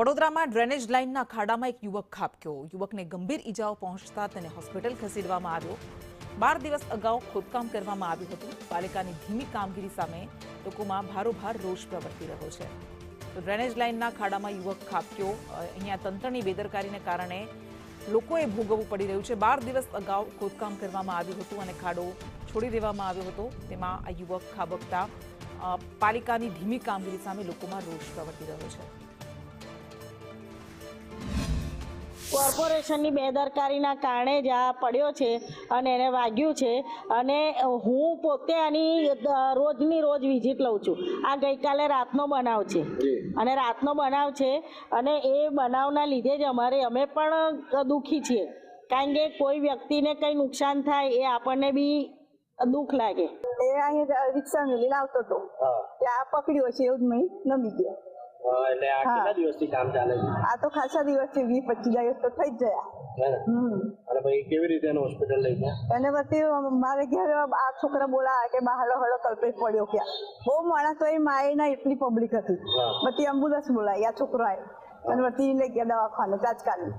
વડોદરામાં ડ્રેનેજ લાઇનના ખાડામાં એક યુવક ખાબક્યો। યુવકને ગંભીર ઈજાઓ પહોંચતા તેને હોસ્પિટલ ખસેડવામાં આવ્યો। 12 દિવસ અગાઉ ખોદકામ કરવામાં આવ્યું હતું। પાલિકાની ધીમી કામગીરી સામે લોકોમાં ભારોભાર રોષ પ્રવર્તી રહ્યો છે। તો ડ્રેનેજ લાઇનના ખાડામાં યુવક ખાબક્યો। અહીંયા તંત્રની બેદરકારીને કારણે લોકોએ ભોગવવું પડી રહ્યું છે। 12 દિવસ અગાઉ ખોદકામ કરવામાં આવ્યું હતું અને ખાડો છોડી દેવામાં આવ્યો હતો। તેમાં આ યુવક ખાબકતા પાલિકાની ધીમી કામગીરી સામે લોકોમાં રોષ પ્રવર્તી રહ્યો છે। કોર્પોરેશનની બેદરકારીના કારણે જ આ પડ્યો છે અને એને વાગ્યું છે અને હું પોતે આની રોજની રોજ વિઝિટ લઉં છું। આ ગઈકાલે રાતનો બનાવ છે અને રાતનો બનાવ છે અને એ બનાવના લીધે જ અમે પણ દુઃખી છીએ, કારણ કે કોઈ વ્યક્તિને કંઈ નુકસાન થાય એ આપણને બી દુઃખ લાગે। એ અહીં રિક્ષા લઈને આવતો હતો ત્યાં પકડ્યો છે એવું જ નહીં નમી ગયો। એટલે આ કેટલા દિવસથી કામ ચાલે છે? આ તો ખાસા દિવસથી 20-25 દિવસ તો થઈ જ ગયા। અને પછી કેવી રીતે એને હોસ્પિટલ લઈ ગયા? એને પછી મારે ઘેર આ છોકરા બોલાવે કે બહાર હળો કલ્પેશ પડ્યો ક્યાં, બહુ માણસ તો એ માએ ના એટલી પબ્લિક હતી, બધી એમ્બ્યુલન્સ બોલાવી, આ છોકરો આવ્યો અને બધી લઈ ગયા દવાખાને તાત્કાલિક।